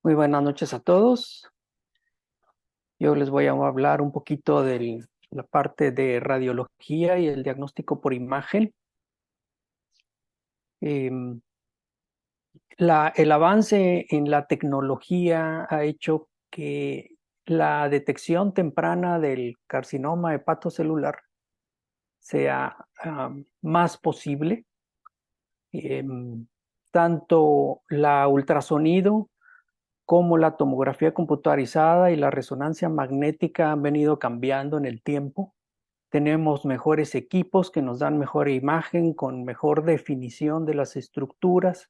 Muy buenas noches a todos. Yo les voy a hablar un poquito de la parte de radiología y el diagnóstico por imagen. Em, el avance en la tecnología ha hecho que la detección temprana del carcinoma hepatocelular sea más posible. Em, Tanto la ultrasonido como la tomografía computarizada y la resonancia magnética han venido cambiando en el tiempo. Tenemos mejores equipos que nos dan mejor imagen, con mejor definición de las estructuras.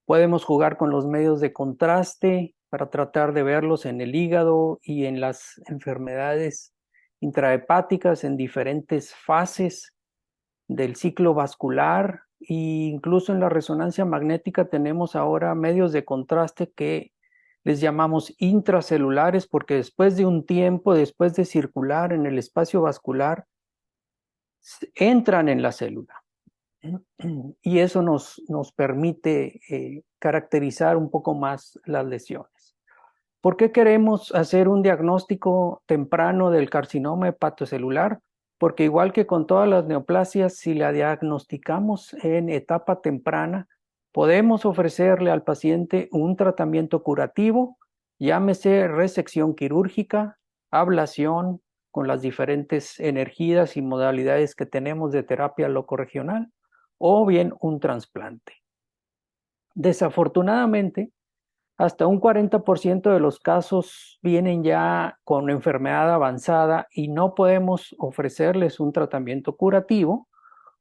Podemos jugar con los medios de contraste para tratar de verlos en el hígado y en las enfermedades intrahepáticas en diferentes fases del ciclo vascular, e incluso en la resonancia magnética tenemos ahora medios de contraste que les llamamos intracelulares, porque después de un tiempo, después de circular en el espacio vascular, entran en la célula. Y eso nos permite caracterizar un poco más las lesiones. ¿Por qué queremos hacer un diagnóstico temprano del carcinoma hepatocelular? Porque igual que con todas las neoplasias, si la diagnosticamos en etapa temprana, podemos ofrecerle al paciente un tratamiento curativo, llámese resección quirúrgica, ablación, con las diferentes energías y modalidades que tenemos de terapia locorregional, o bien un trasplante. Desafortunadamente, hasta un 40% de los casos vienen ya con enfermedad avanzada y no podemos ofrecerles un tratamiento curativo,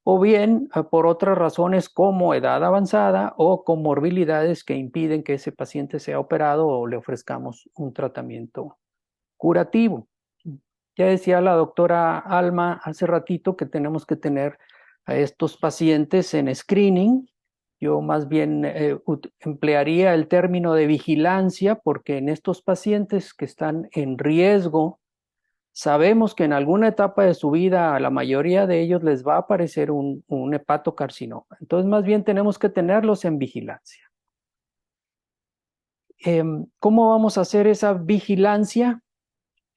o bien por otras razones como edad avanzada o comorbilidades que impiden que ese paciente sea operado o le ofrezcamos un tratamiento curativo. Ya decía la doctora Alma hace ratito que tenemos que tener a estos pacientes en screening. Yo más bien emplearía el término de vigilancia, porque en estos pacientes que están en riesgo, sabemos que en alguna etapa de su vida a la mayoría de ellos les va a aparecer un hepatocarcinoma. Entonces más bien tenemos que tenerlos en vigilancia. ¿Cómo vamos a hacer esa vigilancia?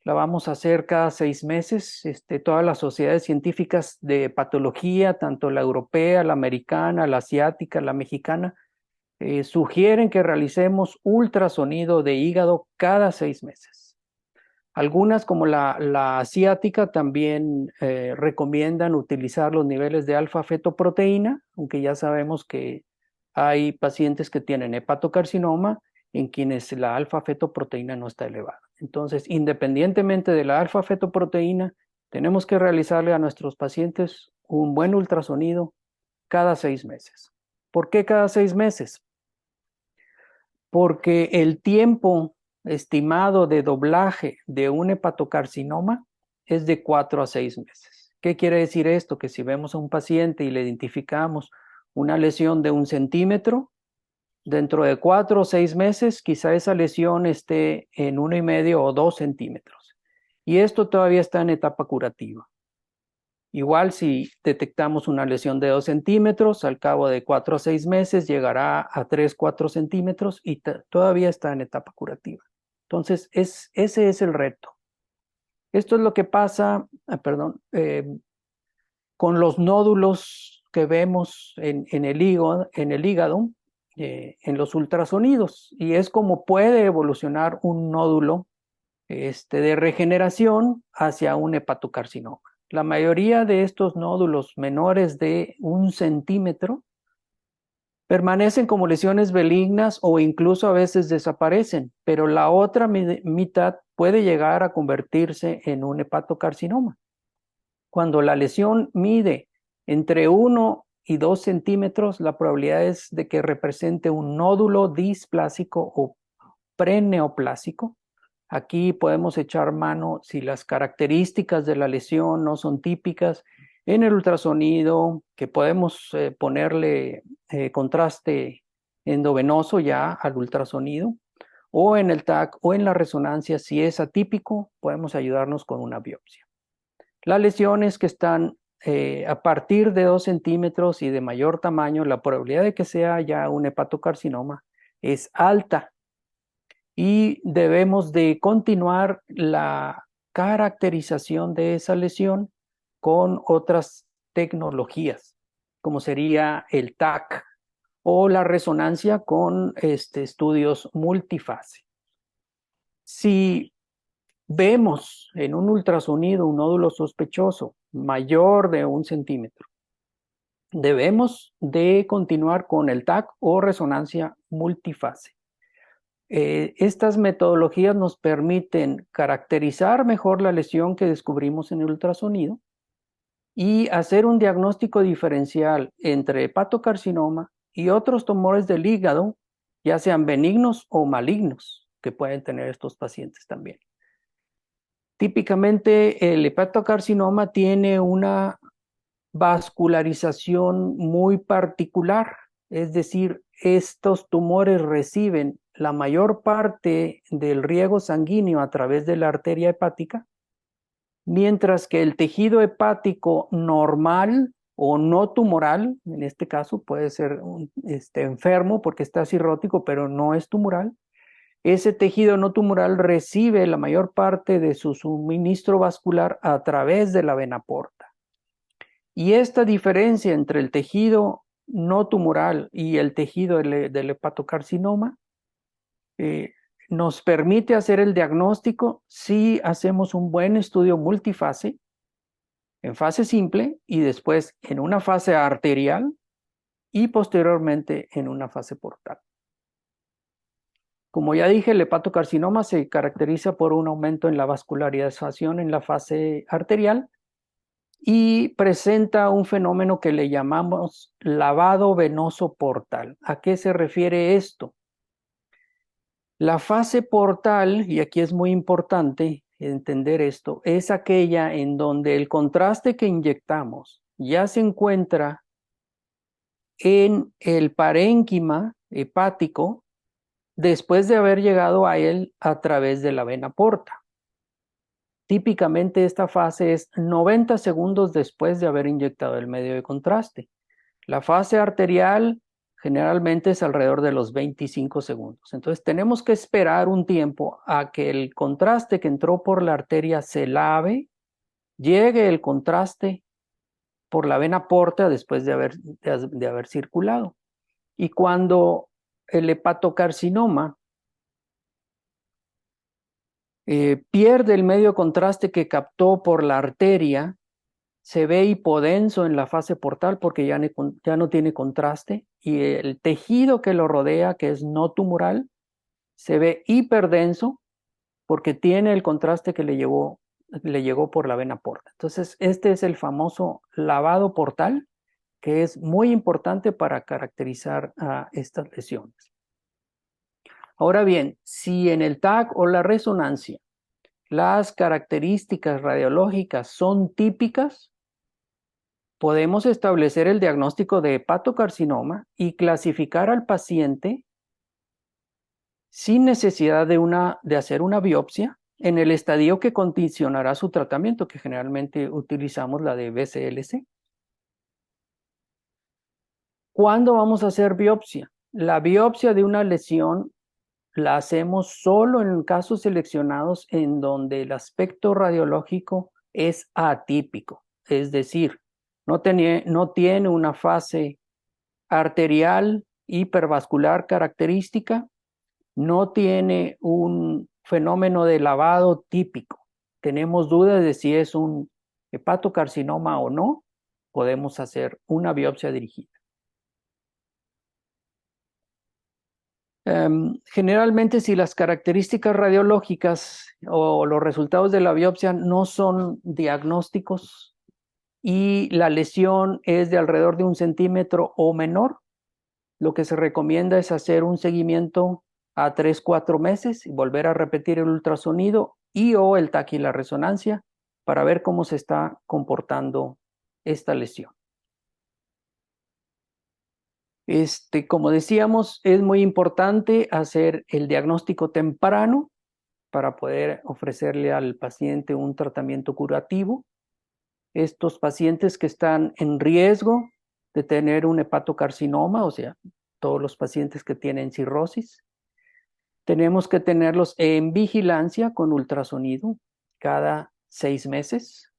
La vamos a hacer cada 6 meses. Todas las sociedades científicas de patología, tanto la europea, la americana, la asiática, la mexicana, sugieren que realicemos ultrasonido de hígado cada 6 meses. Algunas, como la asiática, también recomiendan utilizar los niveles de alfa-fetoproteína, aunque ya sabemos que hay pacientes que tienen hepatocarcinoma en quienes la alfa-fetoproteína no está elevada. Entonces, independientemente de la alfa-fetoproteína, tenemos que realizarle a nuestros pacientes un buen ultrasonido cada 6 meses. ¿Por qué cada 6 meses? Porque el tiempo estimado de doblaje de un hepatocarcinoma es de 4 a 6 meses. ¿Qué quiere decir esto? Que si vemos a un paciente y le identificamos una lesión de 1 centímetro, dentro de 4 o 6 meses, quizá esa lesión esté en 1,5 o 2 centímetros. Y esto todavía está en etapa curativa. Igual si detectamos una lesión de 2 centímetros, al cabo de 4 o 6 meses llegará a 3, 4 centímetros y todavía está en etapa curativa. Entonces, ese es el reto. Esto es lo que pasa, con los nódulos que vemos en el hígado, en los ultrasonidos. Y es como puede evolucionar un nódulo de regeneración hacia un hepatocarcinoma. La mayoría de estos nódulos menores de 1 centímetro permanecen como lesiones benignas o incluso a veces desaparecen, pero la otra mitad puede llegar a convertirse en un hepatocarcinoma. Cuando la lesión mide entre 1 y 2 centímetros, la probabilidad es de que represente un nódulo displásico o preneoplásico. Aquí podemos echar mano, si las características de la lesión no son típicas, en el ultrasonido, que podemos ponerle contraste endovenoso ya al ultrasonido, o en el TAC o en la resonancia. Si es atípico, podemos ayudarnos con una biopsia. Las lesiones que están a partir de 2 centímetros y de mayor tamaño, la probabilidad de que sea ya un hepatocarcinoma es alta. y debemos de continuar la caracterización de esa lesión con otras tecnologías, como sería el TAC o la resonancia con estudios multifase. Si vemos en un ultrasonido un nódulo sospechoso mayor de 1 centímetro, debemos de continuar con el TAC o resonancia multifase. Estas metodologías nos permiten caracterizar mejor la lesión que descubrimos en el ultrasonido y hacer un diagnóstico diferencial entre hepatocarcinoma y otros tumores del hígado, ya sean benignos o malignos, que pueden tener estos pacientes también. Típicamente el hepatocarcinoma tiene una vascularización muy particular, es decir, estos tumores reciben la mayor parte del riego sanguíneo a través de la arteria hepática, mientras que el tejido hepático normal o no tumoral, en este caso puede ser enfermo porque está cirrótico, pero no es tumoral, ese tejido no tumoral recibe la mayor parte de su suministro vascular a través de la vena porta. Y esta diferencia entre el tejido no tumoral y el tejido del hepatocarcinoma nos permite hacer el diagnóstico si hacemos un buen estudio multifase, en fase simple y después en una fase arterial y posteriormente en una fase portal. Como ya dije, el hepatocarcinoma se caracteriza por un aumento en la vascularización en la fase arterial y presenta un fenómeno que le llamamos lavado venoso portal. ¿A qué se refiere esto? La fase portal, y aquí es muy importante entender esto, es aquella en donde el contraste que inyectamos ya se encuentra en el parénquima hepático después de haber llegado a él a través de la vena porta. Típicamente esta fase es 90 segundos después de haber inyectado el medio de contraste. La fase arterial generalmente es alrededor de los 25 segundos. Entonces tenemos que esperar un tiempo a que el contraste que entró por la arteria se lave, llegue el contraste por la vena porta después de haber circulado. Y cuando el hepatocarcinoma pierde el medio contraste que captó por la arteria, se ve hipodenso en la fase portal porque ya no tiene contraste y el tejido que lo rodea, que es no tumoral, se ve hiperdenso porque tiene el contraste que le llegó por la vena porta. Entonces, este es el famoso lavado portal, que es muy importante para caracterizar a estas lesiones. Ahora bien, si en el TAC o la resonancia las características radiológicas son típicas, podemos establecer el diagnóstico de hepatocarcinoma y clasificar al paciente sin necesidad de hacer una biopsia en el estadio que condicionará su tratamiento, que generalmente utilizamos la de BCLC. ¿Cuándo vamos a hacer biopsia? La biopsia de una lesión la hacemos solo en casos seleccionados en donde el aspecto radiológico es atípico, es decir, no tiene una fase arterial hipervascular característica, no tiene un fenómeno de lavado típico. Tenemos dudas de si es un hepatocarcinoma o no, podemos hacer una biopsia dirigida. Generalmente, si las características radiológicas o los resultados de la biopsia no son diagnósticos y la lesión es de alrededor de 1 centímetro o menor, lo que se recomienda es hacer un seguimiento a 3-4 meses y volver a repetir el ultrasonido y o el TAC y la resonancia para ver cómo se está comportando esta lesión. Como decíamos, es muy importante hacer el diagnóstico temprano para poder ofrecerle al paciente un tratamiento curativo. Estos pacientes que están en riesgo de tener un hepatocarcinoma, o sea, todos los pacientes que tienen cirrosis, Tenemos que tenerlos en vigilancia con ultrasonido cada 6 meses.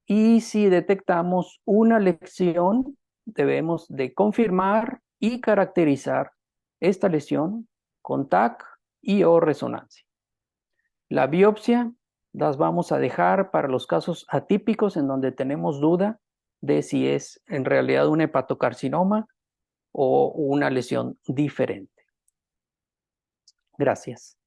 Y si detectamos una lesión, debemos de confirmar y caracterizar esta lesión con TAC y o resonancia. La biopsia las vamos a dejar para los casos atípicos en donde tenemos duda de si es en realidad un hepatocarcinoma o una lesión diferente. Gracias.